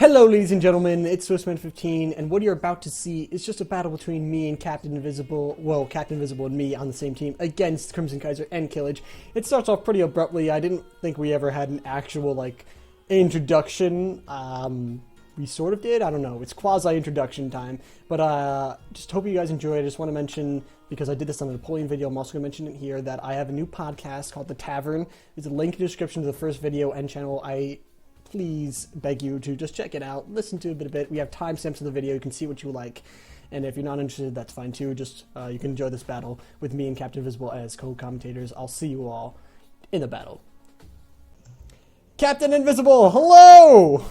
Hello, ladies and gentlemen, it's Swissman 15, and what you're about to see is just a battle between me and Captain Invisible, well, Captain Invisible and me on the same team against Crimson Kaiser and Killage. It starts off pretty abruptly. I didn't think we ever had an actual, introduction. We sort of did, I don't know, it's quasi-introduction time, but just hope you guys enjoy it. I just want to mention, because I did this on the Napoleon video, I'm also going to mention it here, that I have a new podcast called The Tavern. There's a link in the description to the first video and channel. I please beg you to just check it out, listen to a bit of it. We have timestamps of the video, you can see what you like, and if you're not interested, that's fine too. Just you can enjoy this battle with me and Captain Invisible as co-commentators. I'll see you all in the battle. Captain Invisible, hello!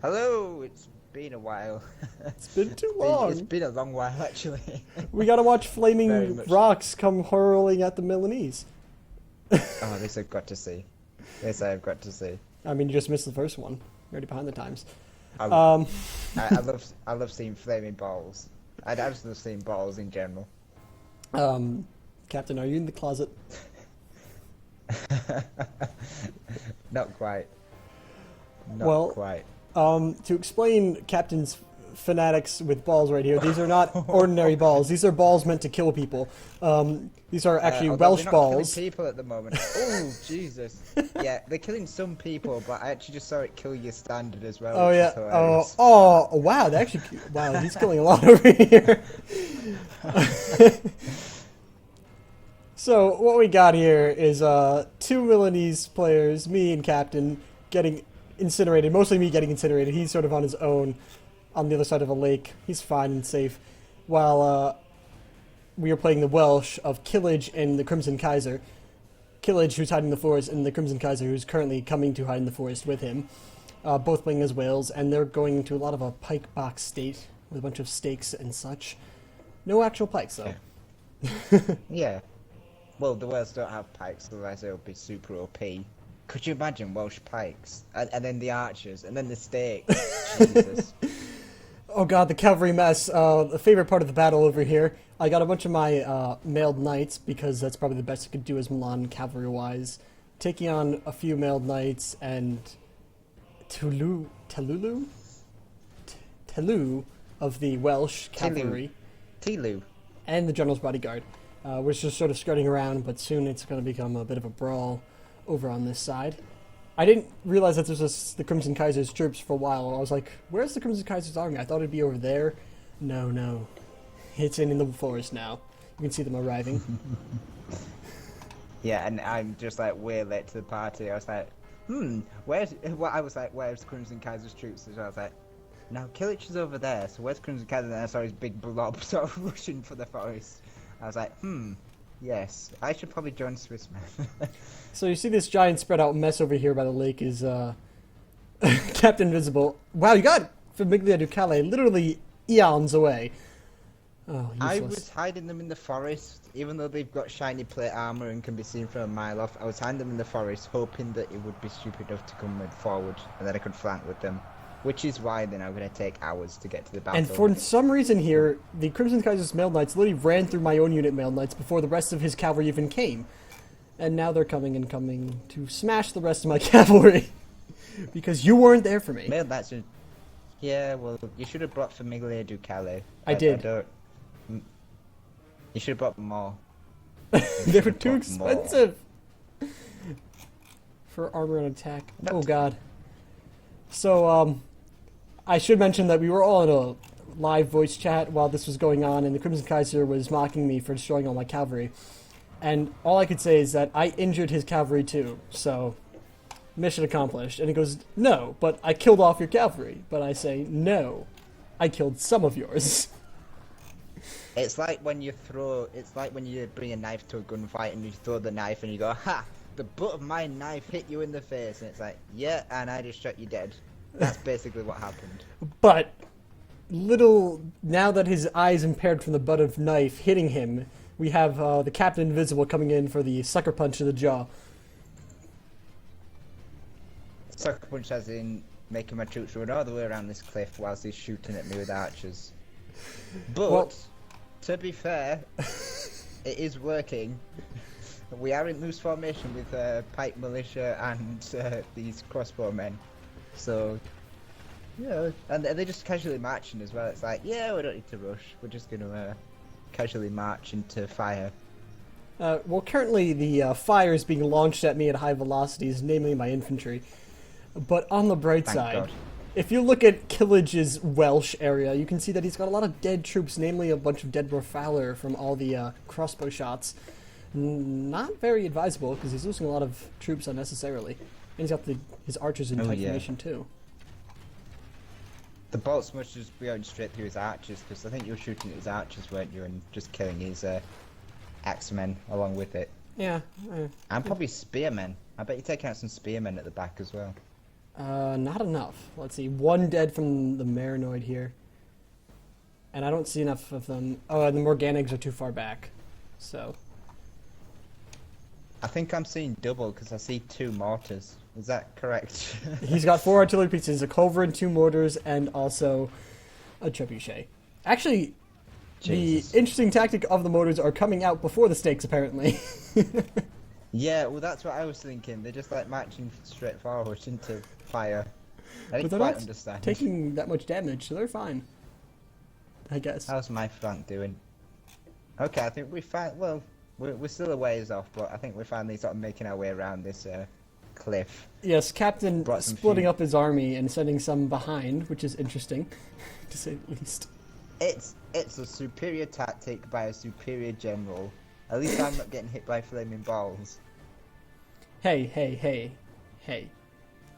Hello, it's been a while. It's been too long. It's been a long while, actually. We gotta watch flaming rocks come hurling at the Milanese. Oh, this I've got to see. This I've got to see. I mean, you just missed the first one. You're already behind the times. I love seeing flaming balls. I just love seeing balls in general. Captain, are you in the closet? Not quite. Not quite. To explain Captain's fanatics with balls right here, these are not ordinary balls. These are balls meant to kill people. These are actually Welsh they're not balls. killing people at the moment. Oh, Jesus. Yeah, they're killing some people, but I actually just saw it kill your standard as well. Oh, yeah. Oh, wow. Wow, he's killing a lot over here. So, what we got here is two Milanese players, me and Captain, getting incinerated. Mostly me getting incinerated. He's sort of on his own on the other side of a lake. He's fine and safe. While we are playing the Welsh of Killage and the Crimson Kaiser. Killage, who's hiding in the forest, and the Crimson Kaiser, who's currently coming to hide in the forest with him. Both playing as Wales, and they're going into a lot of a pike box state with a bunch of stakes and such. No actual pikes, though. Yeah. Yeah. Well, the Wales don't have pikes, otherwise they'll be super OP. Could you imagine Welsh pikes? And then the archers, and then the stakes. Jesus. Oh god, the cavalry mess. The favorite part of the battle over here. I got a bunch of my mailed knights, because that's probably the best I could do as Milan cavalry-wise. Taking on a few mailed knights and Telu of the Welsh cavalry. Telu. And the general's bodyguard. We're just sort of skirting around, but soon it's going to become a bit of a brawl over on this side. I didn't realize that this was the Crimson Kaiser's troops for a while. I was like, where's the Crimson Kaiser's army? I thought it'd be over there. No. It's in the forest now. You can see them arriving. Yeah, and I'm just like way late to the party. I was like, where's the Crimson Kaiser's troops? So I was like, now Killage is over there, so where's Crimson Kaiser? And I saw his big blob sort of rushing for the forest. I was like, yes, I should probably join Swissman. So you see this giant spread out mess over here by the lake is Captain Invisible. Wow, you got Famiglia Ducale literally eons away. Oh, useless. I was hiding them in the forest, even though they've got shiny plate armor and can be seen from a mile off. I was hiding them in the forest, hoping that it would be stupid enough to come forward and that I could flank with them. Which is why they're now going to take hours to get to the battle. And for some reason here, the Crimson Kaiser's mailed knights literally ran through my own unit mailed knights before the rest of his cavalry even came. And now they're coming to smash the rest of my cavalry. Because you weren't there for me. Mailed knights are... Yeah, well, you should have brought Famiglia Ducale. I did. You should have brought more. They were too expensive. For armor and attack. Oh god. So, I should mention that we were all in a live voice chat while this was going on, and the Crimson Kaiser was mocking me for destroying all my cavalry. And all I could say is that I injured his cavalry too, so mission accomplished. And he goes, no, but I killed off your cavalry. But I say, no, I killed some of yours. It's like when you bring a knife to a gunfight and you throw the knife and you go, ha! The butt of my knife hit you in the face, and it's like, yeah, and I just shot you dead. That's basically what happened. But now that his eye is impaired from the butt of knife hitting him, we have the Captain Invisible coming in for the sucker punch to the jaw. Sucker punch as in making my troops run all the way around this cliff whilst he's shooting at me with archers. But, to be fair, it is working. We are in loose formation with pike militia and these crossbowmen. So, yeah, and they're just casually marching as well. It's like, yeah, we don't need to rush. We're just gonna casually march into fire. Well, currently the fire is being launched at me at high velocities, namely my infantry. But on the bright Thank side, God. if you look at Killage's Welsh area, you can see that he's got a lot of dead troops, namely a bunch of dead Morfaller from all the crossbow shots. Not very advisable, because he's losing a lot of troops unnecessarily. And he's got his archers in tight formation too. The bolts must just be going straight through his archers, because I think you were shooting at his archers, weren't you, and just killing his axemen along with it. Yeah. And probably spearmen. I bet you're taking out some spearmen at the back as well. Not enough. Let's see, one dead from the Marinoid here. And I don't see enough of them. Oh, and the Morganigs are too far back. So... I think I'm seeing double because I see 2 mortars. Is that correct? He's got 4 artillery pieces, a culverin, 2 mortars, and also a trebuchet. Actually, Jesus. The interesting tactic of the mortars are coming out before the stakes, apparently. Yeah, well, that's what I was thinking. They're just like marching straight forward into fire. I But didn't they're quite not understand. taking that much damage, so they're fine. I guess. How's my flank doing? Okay, I think we find. Well, we're still a ways off, but I think we're finally sort of making our way around this cliff. Yes, Captain Brought some splitting food. up his army and sending some behind, which is interesting, to say the least. It's a superior tactic by a superior general. At least I'm not getting hit by flaming balls. Hey.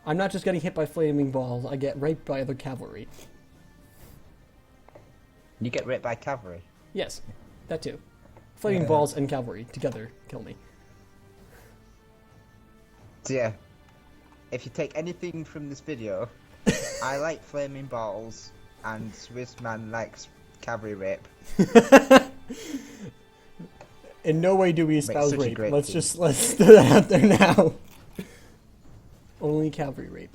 I'm not just getting hit by flaming balls, I get raped by other cavalry. You get ripped by cavalry. Yes, that too. Flaming balls and cavalry together kill me. So yeah, if you take anything from this video, I like flaming balls and Swissman likes cavalry rape. In no way do we espouse such a rape. great Let's team. throw that out there now. Only cavalry rape.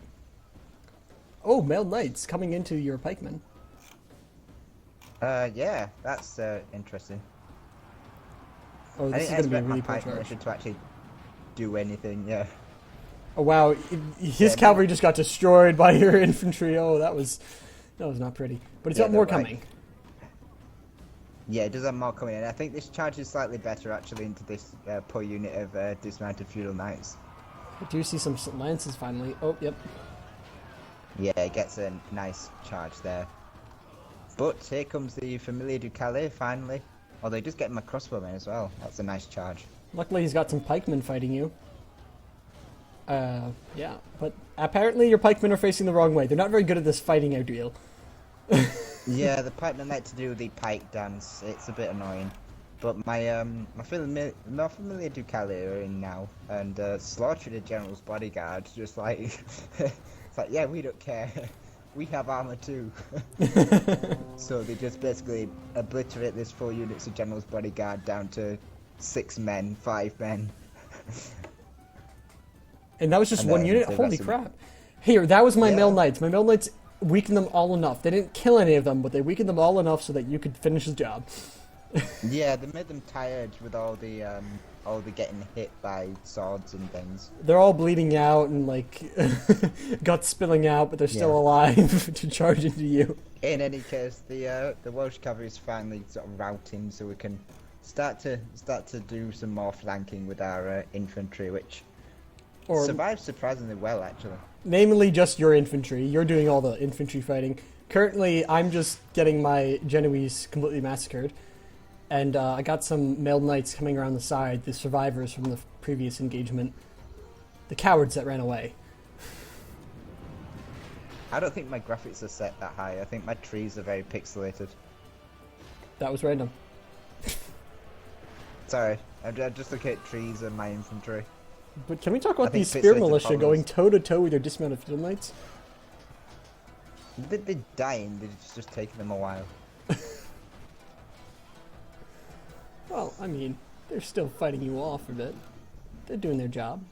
Oh, mailed knights coming into your pikemen. Yeah, that's interesting. Oh, I this is didn't going to be a expect really my poor pike charge. militia to actually do anything. Yeah. Oh wow, his Yeah, cavalry just got destroyed by your infantry. Oh, that was not pretty. But it's Yeah, got more they're like- coming. Yeah, it does have more coming in. I think this charge is slightly better actually into this poor unit of dismounted feudal knights. I do see some lances finally. Oh, yep. Yeah, it gets a nice charge there. But here comes the Familiar du Calais finally. Oh, they just get him a crossbowman as well. That's a nice charge. Luckily, he's got some pikemen fighting you. Yeah, but apparently your pikemen are facing the wrong way. They're not very good at this fighting ordeal. Yeah, the pikemen like to do the pike dance. It's a bit annoying. But my familiar du Calais are in now and slaughtered a general's bodyguard. Just like it's like, yeah, we don't care. We have armor too. So they just basically obliterate this 4 units of general's bodyguard down to 6 men, 5 men. And that was just And one then unit? they've Holy got some- crap. Here, that was my Yeah. male knights. My male knights weakened them all enough. They didn't kill any of them, but they weakened them all enough so that you could finish the job. Yeah, they made them tired with all the getting hit by swords and things. They're all bleeding out and, like, guts spilling out, but they're still Yeah. alive to charge into you. In any case, the Welsh cavalry is finally sort of routing, so we can start to do some more flanking with our infantry, which Or survives surprisingly well, actually. namely just your infantry. You're doing all the infantry fighting. Currently, I'm just getting my Genoese completely massacred. And I got some mailed knights coming around the side, the survivors from the previous engagement. The cowards that ran away. I don't think my graphics are set that high. I think my trees are very pixelated. That was random. Sorry, I'm just looking at trees and my infantry. But can we talk I about think these spear pixelated militia problems. going toe-to-toe with their dismounted field knights? They're dying, it's just taking them a while. Well, I mean, they're still fighting you off a bit. They're doing their job.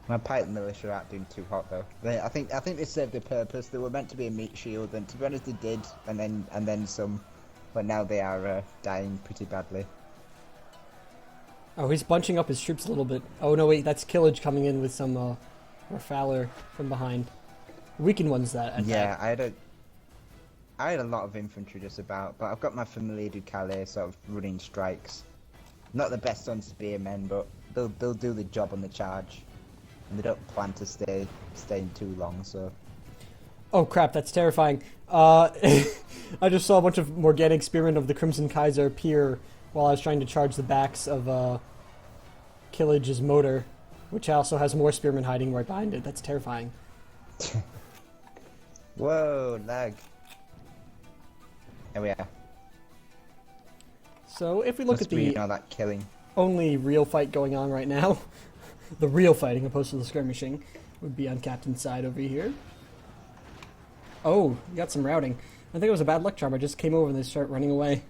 My pike militia aren't doing too hot though. I think they served their purpose. They were meant to be a meat shield, and to be honest, they did, and then some. But now they are dying pretty badly. Oh, he's bunching up his troops a little bit. Oh no, wait, that's Killage coming in with some or Fowler from behind. Weakened ones that attack. Yeah, I had a lot of infantry just about, but I've got my Familia du Calais sort of running strikes. Not the best on spearmen, but they'll do the job on the charge, and they don't plan to stay too long. So. Oh crap, that's terrifying. I just saw a bunch of Morganic spearmen of the Crimson Kaiser appear while I was trying to charge the backs of Killage's motor, which also has more spearmen hiding right behind it. That's terrifying. Whoa, lag. There we are. So if we look at the that killing. only real fight going on right now, the real fighting opposed to the skirmishing, would be on Captain's side over here. Oh, you got some routing. I think it was a bad luck charm. I just came over and they start running away.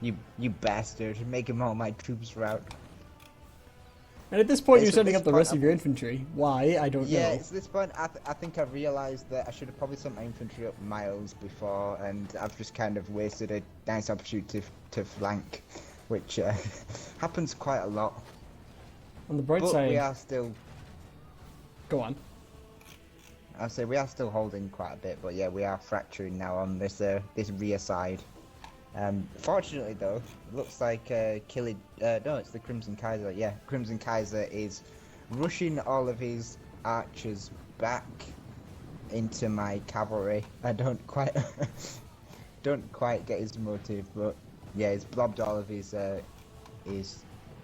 You bastard, making all my troops rout. And at this point, you're It's at setting this up the point rest of your infantry. Why? I don't Yeah, know. it's this point. I think I've realised that I should have probably sent my infantry up miles before, and I've just kind of wasted a nice opportunity to flank, which happens quite a lot. On the bright But side, we are still. go on. I'll say we are still holding quite a bit, but yeah, we are fracturing now on this rear side. Fortunately, though, it looks like no, it's the Crimson Kaiser. Yeah, Crimson Kaiser is rushing all of his archers back into my cavalry. I don't quite get his motive, but yeah, he's blobbed all of his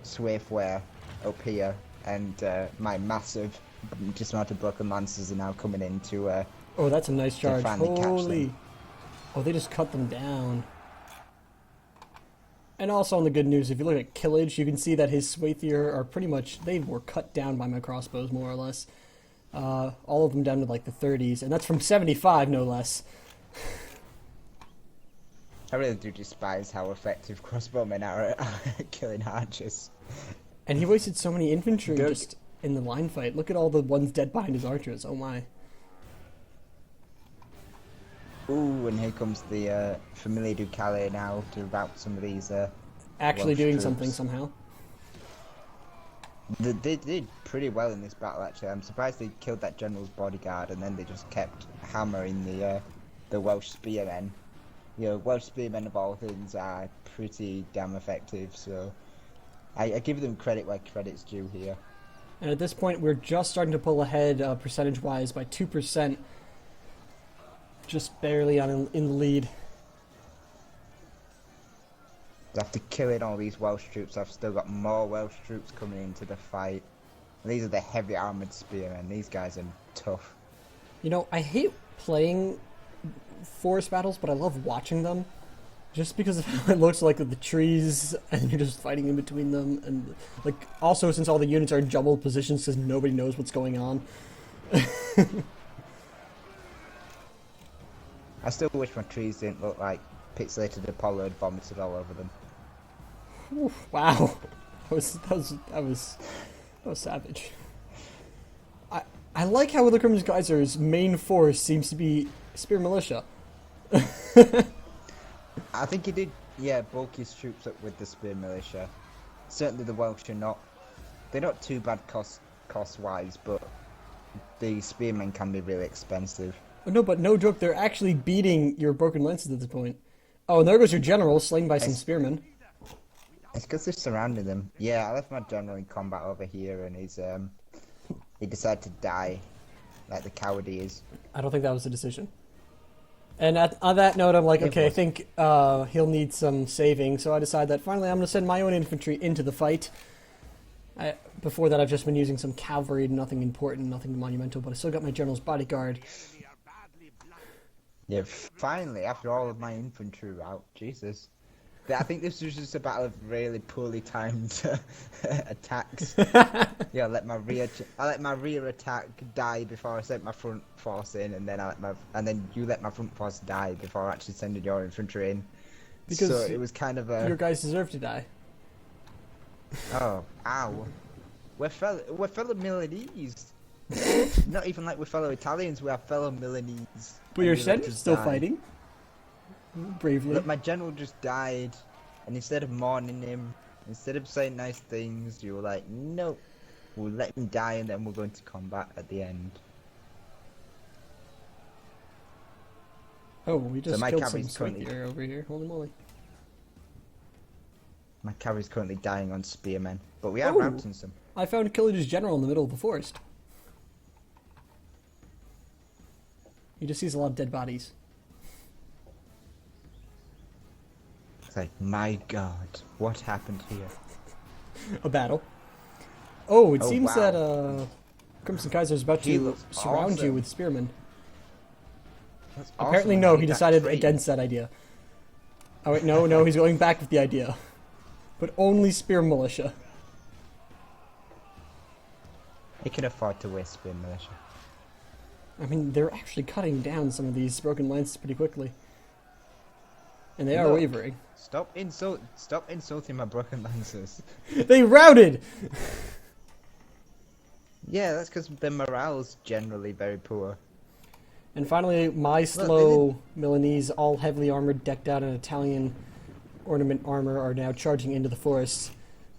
swiftware up here, and my massive dismounted broken lancers are now coming in to Oh, that's a nice charge. finally catch Holy. them. Oh, they just cut them down. And also on the good news, if you look at Killage, you can see that his Swathier are pretty much, they were cut down by my crossbows, more or less. All of them down to like the 30s, and that's from 75, no less. I really do despise how effective crossbowmen are at killing archers. And he wasted so many infantry Good. just in the line fight. Look at all the ones dead behind his archers, oh my. Ooh, and here comes the Familia du Calais now to rout some of these Actually Welsh doing troops. something somehow. They did pretty well in this battle, actually. I'm surprised they killed that general's bodyguard, and then they just kept hammering the Welsh spearmen. You know, Welsh spearmen of all things are pretty damn effective, so I give them credit where credit's due here. And at this point, we're just starting to pull ahead percentage-wise by 2%. Just barely in the lead. After killing all these Welsh troops, I've still got more Welsh troops coming into the fight. And these are the heavy armoured spearmen. These guys are tough. You know, I hate playing forest battles, but I love watching them. Just because of how it looks like with the trees, and you're just fighting in between them. And, like, also since all the units are in jumbled positions because nobody knows what's going on. I still wish my trees didn't look like pixelated Apollo had vomited all over them. Oof, wow. That was savage. I like how the Crimson Kaiser's main force seems to be Spear Militia. I think he did, yeah, bulk his troops up with the Spear Militia. Certainly the Welsh are not, they're not too bad cost-wise, but the spearmen can be really expensive. Oh, no, but no joke, they're actually beating your broken lances at this point. Oh, and there goes your general, slain by some spearmen. It's because they're surrounding them. Yeah, I left my general in combat over here, and he decided to die, like the coward he is. I don't think that was a decision. And on that note, I'm like, okay, I think he'll need some saving, so I decide that finally I'm going to send my own infantry into the fight. Before that, I've just been using some cavalry, nothing important, nothing monumental, but I still got my general's bodyguard. Yeah, finally, after all of my infantry rout, Jesus. I think this was just a battle of really poorly timed attacks. Yeah, I let my rear attack die before I sent my front force in, and then you let my front force die before actually sending your infantry in. Because so it was kind of a. Your guys deserve to die. Oh, ow! We're fellow Milanese. Not even like we're fellow Italians. We are fellow Milanese. But your Sen's still fighting. Bravely. Look, my general just died, and instead of mourning him, instead of saying nice things, you were like, nope, We'll let him die, and then we'll go into combat at the end. Oh, we just my killed some cavalry's currently- Swithier over here. Holy moly. My cavalry's currently dying on spearmen, but we are Oh. routing some. I found Killage's general in the middle of the forest. He just sees a lot of dead bodies. It's like, my God, what happened here? A battle. Oh, it Oh, seems wow. that Crimson Kaiser is about He to looks surround you awesome. with spearmen. That's Apparently awesome. no, Look he at that decided tree. against that idea. Oh wait, no, he's going back with the idea. But only spear militia. He can afford to waste spear militia. I mean, they're actually cutting down some of these broken lances pretty quickly. And they are Look. wavering. Stop insulting my broken lancers. They routed! Yeah, that's because their morale's generally very poor. And finally, my slow Milanese, all heavily armored, decked out in Italian ornament armor, are now charging into the forest.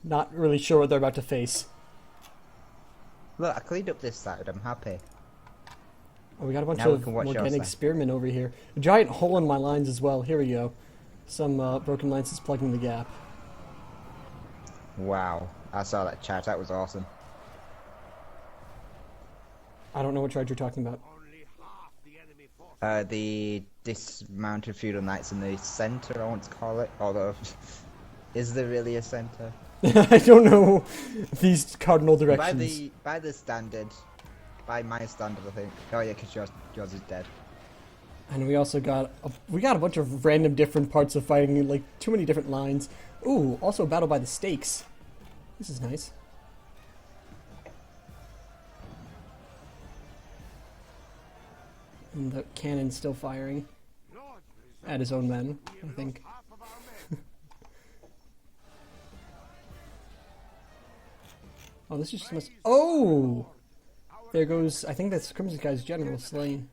Not really sure what they're about to face. Look, I cleaned up this side. I'm happy. Oh, we got a bunch Now we of can watch organic outside. spearmen over here. A giant hole in my lines as well. Here we go. Some broken lances plugging the gap. Wow, I saw that chat. That was awesome. I don't know what charge you're talking about. The dismounted feudal knights in the center, I want to call it. Although, is there really a center? I don't know these cardinal directions. By the standard, by my standard, I think. Oh yeah, because yours is dead. And we also got a bunch of random different parts of fighting, like too many different lines. Ooh, also a battle by the stakes. This is nice. And the cannon's still firing at his own men, I think. Oh, this is just must. Oh, there goes. I think that's Crimson Guy's general slain.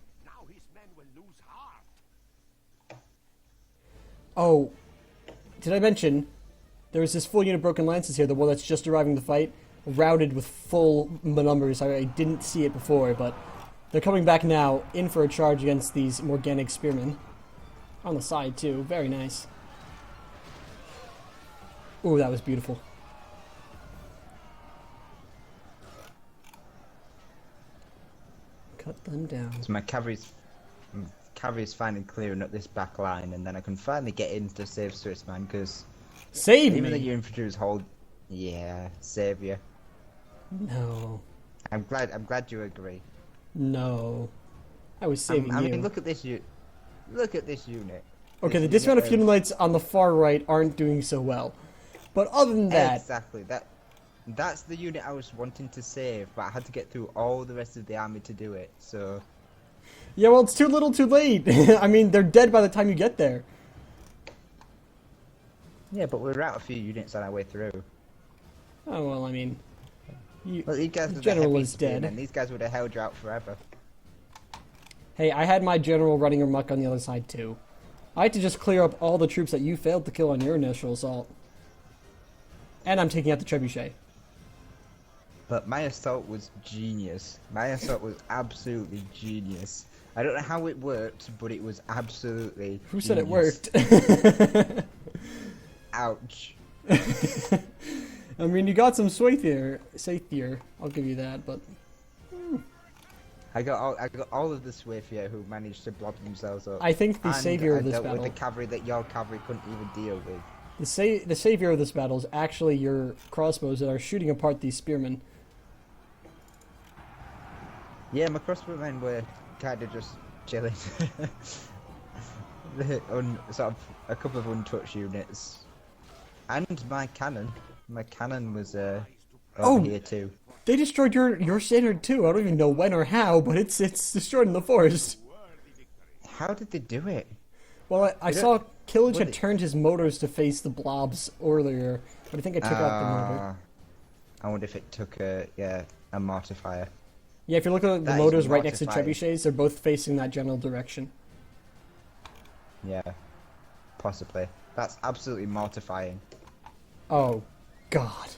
Oh, did I mention there was this full unit of broken lances here, the one that's just arriving to fight, routed with full numbers. I didn't see it before, but they're coming back now, in for a charge against these Morganic spearmen. On the side, too. Very nice. Ooh, that was beautiful. Cut them down. So my cavalry's finally clearing up this back line, and then I can finally get in to save Swissman, because Save even though me! your infantry was hold, yeah, save you. No. I'm glad you agree. No. I was saving I you. mean, look at this unit. Look at this unit. Okay, the This dismount of unit feudal knights on the far right aren't doing so well. But other than that, Exactly. That's the unit I was wanting to save, but I had to get through all the rest of the army to do it. So yeah, well, it's too little too late. I mean, they're dead by the time you get there. yeah, but we're out a few units on our way through. Oh, well, I mean... Well, these guys the are general the heavy is dead. spearmen. These guys would have held you out forever. Hey, I had my general running amok on the other side, too. I had to just clear up all the troops that you failed to kill on your initial assault. And I'm taking out the trebuchet. But my assault was genius. My assault was absolutely genius. I don't know how it worked, but it was absolutely Who said it genius. worked? Ouch. I mean, you got some Swathier. I'll give you that, but... I got all of the Swifia who managed to blob themselves up. I think the And savior I of this dealt battle... with the cavalry that your cavalry couldn't even deal with. The savior of this battle is actually your crossbows that are shooting apart these spearmen. Yeah, my crossbowmen were kind of just chilling. Sort of a couple of untouched units. And my cannon. My cannon was over here too. They destroyed your standard too. I don't even know when or how, but it's destroyed in the forest. How did they do it? Well, I They saw Killage what had did- turned his motors to face the blobs earlier, but I think I took out the motor. I wonder if it took a mortifier. Yeah, if you look at the that is motors right next to mortifying. trebuchets, they're both facing that general direction. Yeah, possibly. That's absolutely mortifying. Oh, God.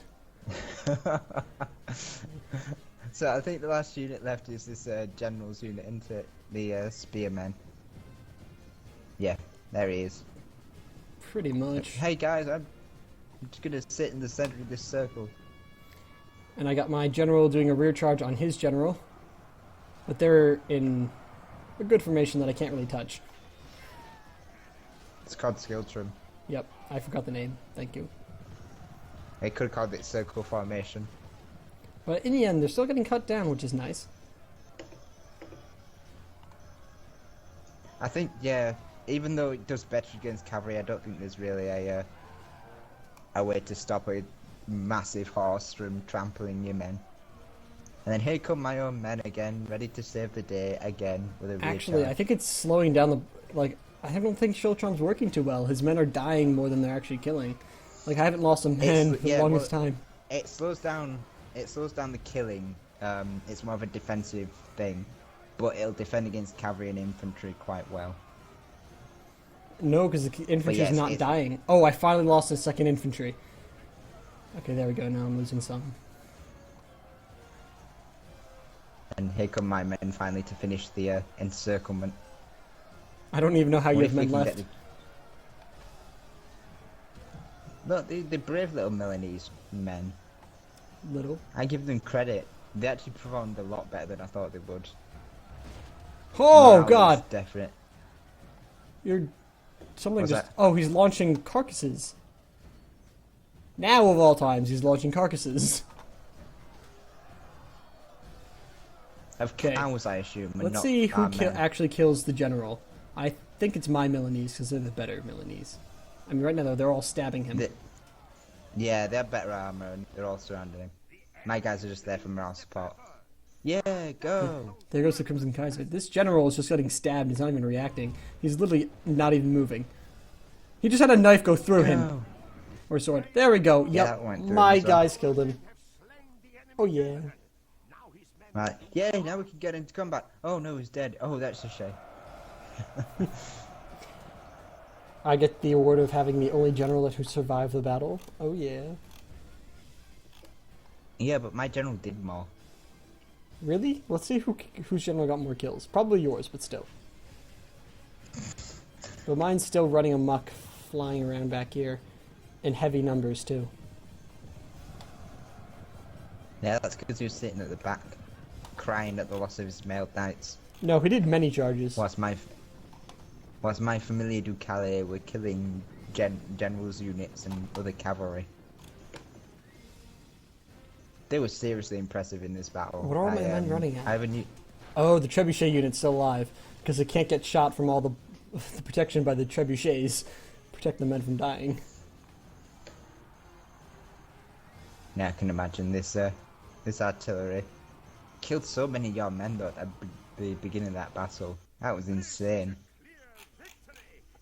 So I think the last unit left is this general's unit, isn't it? The spearmen. Yeah, there he is. Pretty much. Hey guys, I'm just gonna sit in the center of this circle. And I got my general doing a rear charge on his general. But they're in a good formation that I can't really touch. It's called skill trim. Yep, I forgot the name. Thank you. They could have called it circle formation. But in the end, they're still getting cut down, which is nice. I think, yeah, even though it does better against cavalry, I don't think there's really a way to stop a massive horse from trampling your men. And then here come my own men again, ready to save the day again with a rear Actually, charge. I think it's slowing down the... Like, I don't think Shiltron's working too well. His men are dying more than they're actually killing. Like, I haven't lost a man for the longest time. It slows down the killing. It's more of a defensive thing, but it'll defend against cavalry and infantry quite well. No, because the infantry's yes, not dying. Oh, I finally lost a second infantry. Okay, there we go. Now I'm losing some. And here come my men finally to finish the encirclement. I don't even know how you What have if we men can left. get Look, the brave little Milanese men. Little. I give them credit. They actually performed a lot better than I thought they would. Oh, Morale is God! definite. You're... Something What's just... that? Oh, he's launching carcasses. Now, of all times, he's launching carcasses. Of Okay. cows, I assume. And Let's not see who our men. actually kills the general. I think it's my Milanese, because they're the better Milanese. I mean, right now, though, they're all stabbing him. Yeah, they have better armor and they're all surrounding him. My guys are just there for morale support. Yeah, go! There goes the Crimson Kaiser. This general is just getting stabbed. He's not even reacting. He's literally not even moving. He just had a knife go through him. Go. Or sword. There we go. Yeah, Yep. that went through My him as well. guys killed him. Oh, yeah. Right. Yay, now we can get into combat. Oh no, he's dead. Oh, that's a shame. I get the award of having the only general who survived the battle. Oh, yeah. Yeah, but my general did more. Really? Let's see whose general got more kills. Probably yours, but still. But mine's still running amok, flying around back here. In heavy numbers, too. Yeah, that's because he was sitting at the back, crying at the loss of his male knights. No, he did many charges. Whilst my familia Ducale were killing generals' units and other cavalry. They were seriously impressive in this battle. What are my men running at? I have a new... Oh, the trebuchet unit's still alive. Because it can't get shot from all the protection by the trebuchets. Protect the men from dying. Now I can imagine this artillery killed so many of your men though at the beginning of that battle. That was insane.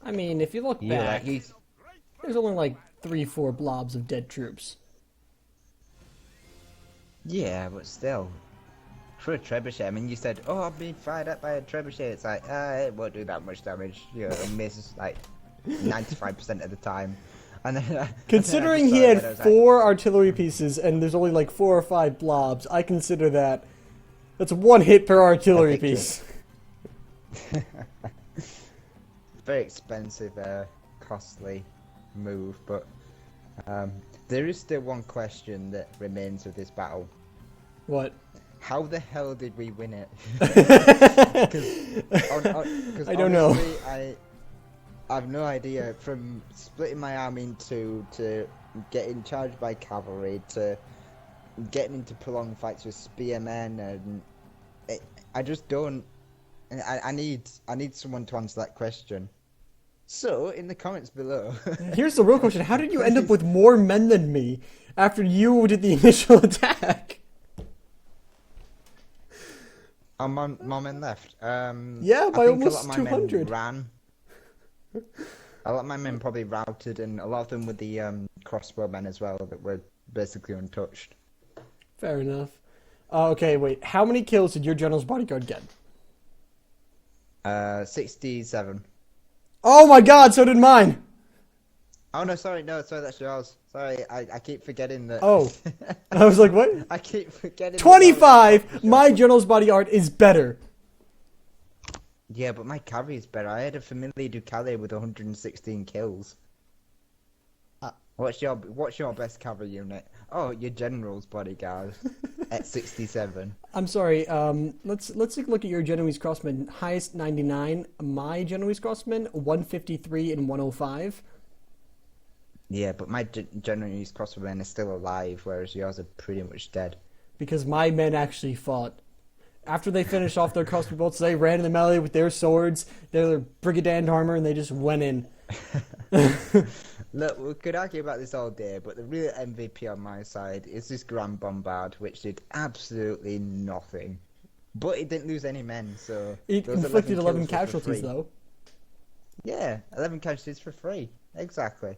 I mean, if you look Yeah, back, there's only like 3-4 blobs of dead troops. yeah, but still. For a trebuchet, I mean, you said, "Oh, I'm being fired at by a trebuchet." It's like, it won't do that much damage. You know, it misses like 95% of the time. And then, Considering he had 4 artillery pieces and there's only like 4 or 5 blobs, I consider that's 1 hit per artillery victory. piece. Very expensive, costly move, but there is still one question that remains with this battle. What? How the hell did we win it? Cause I don't know. honestly, I have no idea. From splitting my army in two to getting charged by cavalry to getting into prolonged fights with spearmen, and I just don't. I need someone to answer that question. So in the comments below. Here's the real question. How did you end up with more men than me after you did the initial attack? More men left. Yeah, by I think almost a lot of my 200. men ran. A lot of my men probably routed, and a lot of them were the crossbow men as well that were basically untouched. Fair enough. Okay, wait. How many kills did your general's bodyguard get? 67. Oh my god, so did mine! Oh no, sorry, no, sorry, that's yours. Sorry, I keep forgetting that. Oh, I was like, what? I keep forgetting. That yours is top 25! for sure. My General's bodyguard is better. Yeah, but my carry is better. I had a Familiar Ducale with 116 kills. Uh, What's your best cover unit? Oh, your General's bodyguard at 67. I'm sorry. Let's take a look at your Genoese Crossman. Highest 99. My Genoese Crossman 153 and 105. Yeah, but my Genoese crossbowmen are still alive, whereas yours are pretty much dead. Because my men actually fought. After they finished off their crossbow bolts, they ran in the melee with their swords, their brigand armor, and they just went in. Look, we could argue about this all day, but the real MVP on my side is this Grand Bombard, which did absolutely nothing. But it didn't lose any men, so... It those inflicted 11 kills were for casualties, free. though. Yeah, 11 casualties for free. Exactly.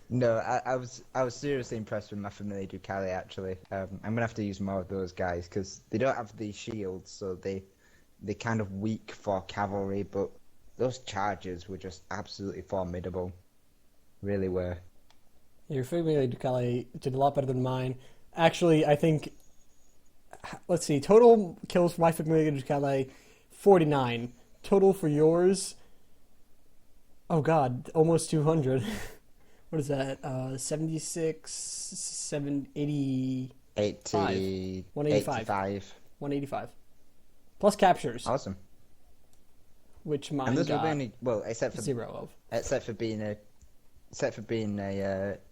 No, I was seriously impressed with my Familiar Ducale, actually. I'm gonna have to use more of those guys, because they don't have the shields, so they're kind of weak for cavalry, but those charges were just absolutely formidable. Really were. Your Familiar Ducale did a lot better than mine. Actually, I think... Let's see. Total kills for my Familiar Ducale, 49. Total for yours... Oh god, almost 200. What is that? 76, 780... 80... 185. 85. 185. Plus captures, Awesome. which mine And those were got the only... Well, except for 0 of. Except for being a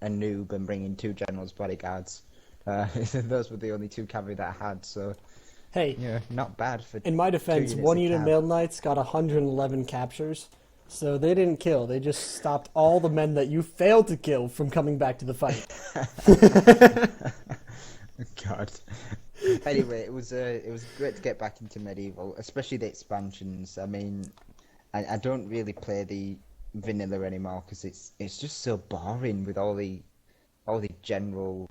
noob and bringing 2 generals bodyguards. Those were the only 2 cavalry that I had, so Hey, yeah, not bad for in my defense, 2 units one of unit cav. Mail Knights got 111 captures. So they didn't kill. They just stopped all the men that you failed to kill from coming back to the fight. God. Anyway, it was great to get back into medieval, especially the expansions. I mean, I don't really play the vanilla anymore because it's just so boring with all the general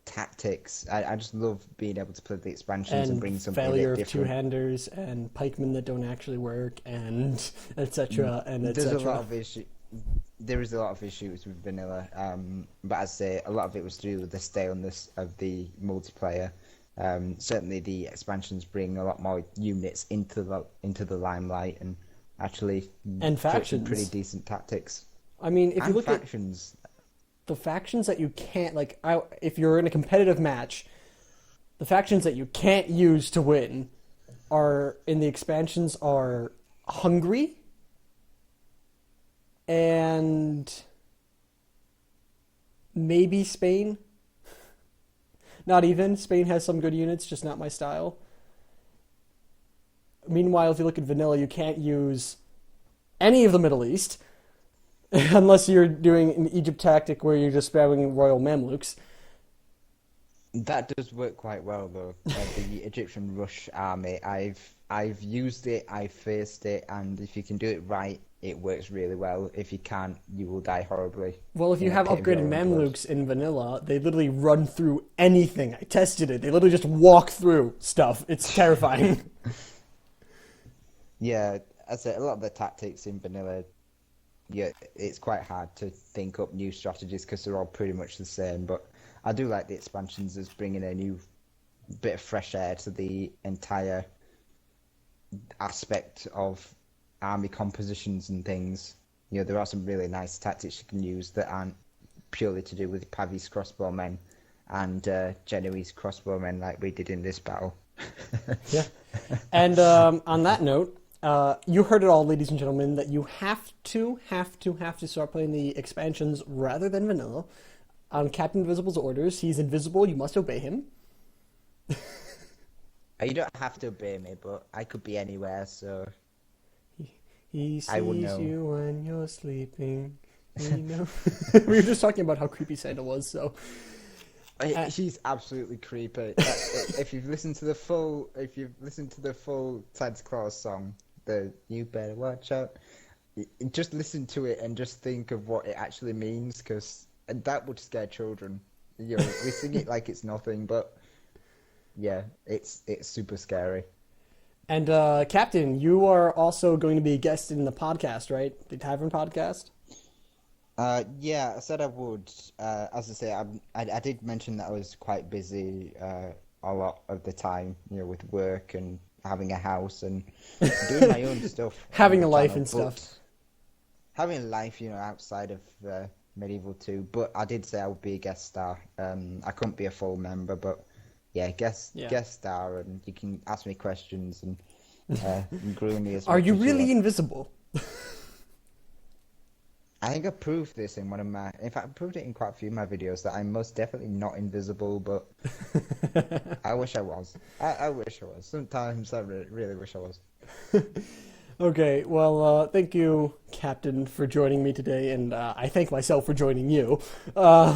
tactics. I just love being able to play the expansions and bring something a failure bit of different. two-handers and pikemen that don't actually work and etc. and There's a lot etc. of issue. There is a lot of issues with vanilla, but as I say, a lot of it was to do with the staleness of the multiplayer. Certainly, the expansions bring a lot more units into the limelight and actually And put some factions. pretty decent tactics. I mean, if you And look at factions, the factions that you can't, like, if you're in a competitive match, the factions that you can't use to win are, in the expansions, are Hungary and maybe Spain. Not even. Spain has some good units, just not my style. Meanwhile, if you look at vanilla, you can't use any of the Middle East unless you're doing an Egypt tactic where you're just spamming Royal Mamluks. that does work quite well though. The Egyptian Rush army, I've used it, I've faced it, and if you can do it right, it works really well. If you can't, you will die horribly. Well, if you in a have pit of your upgraded own blood. Mamluks in vanilla, they literally run through anything. I tested it. They literally just walk through stuff. It's terrifying. Yeah, as I say, a lot of the tactics in vanilla, yeah, it's quite hard to think up new strategies because they're all pretty much the same. But I do like the expansions as bringing a new bit of fresh air to the entire aspect of army compositions and things. You know, there are some really nice tactics you can use that aren't purely to do with Pavis crossbowmen and Genoese crossbowmen like we did in this battle. Yeah. And on that note, you heard it all, ladies and gentlemen, that you have to start playing the expansions rather than vanilla. On Captain Invisible's orders, he's invisible. You must obey him. You don't have to obey me, but I could be anywhere, so He I would sees know. you when you're sleeping. We know. We were just talking about how creepy Santa was, so. She's absolutely creepy. If you've listened to the full Santa Claus song, the "You Better Watch Out," just listen to it and just think of what it actually means, because that would scare children. You know, we sing it like it's nothing, but yeah, it's super scary. And Captain, you are also going to be a guest in the podcast, right? The Tavern podcast. Yeah, I said I would. As I say, I did mention that I was quite busy a lot of the time, with work and having a house and doing my own stuff on Having the a life channel, and stuff. but having a life, outside of Medieval 2. But I did say I would be a guest star. I couldn't be a full member, but yeah, Yeah. guest star, and you can ask me questions and grill me as Are much you as you really want. invisible? I think I proved this in one of my. In fact, I proved it in quite a few of my videos that I'm most definitely not invisible, but I wish I was. I wish I was. Sometimes I really wish I was. Okay, well, thank you, Captain, for joining me today, and I thank myself for joining you. All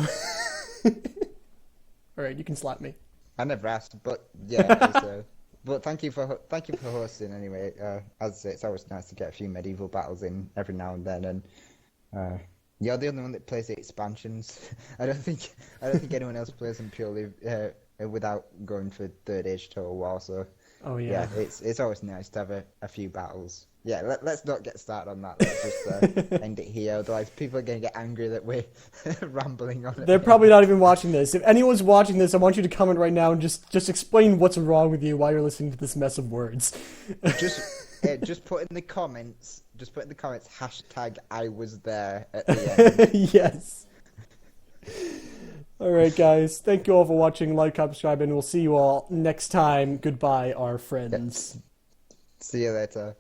right, you can slap me. I never asked, but yeah. But thank you for hosting anyway. As I say, it's always nice to get a few medieval battles in every now and then, and you're the only one that plays the expansions. I don't think anyone else plays them purely without going for Third Age Total War. So Oh, yeah. yeah, it's always nice to have a few battles. Yeah, let's not get started on that. Let's just end it here. Otherwise, people are going to get angry that we're rambling on. They're probably not even watching this. If anyone's watching this, I want you to comment right now and just explain what's wrong with you while you're listening to this mess of words. Just put in the comments. Just put in the comments hashtag I was there at the end. Yes. All right, guys. Thank you all for watching. Like, comment, subscribe, and we'll see you all next time. Goodbye, our friends. See you later.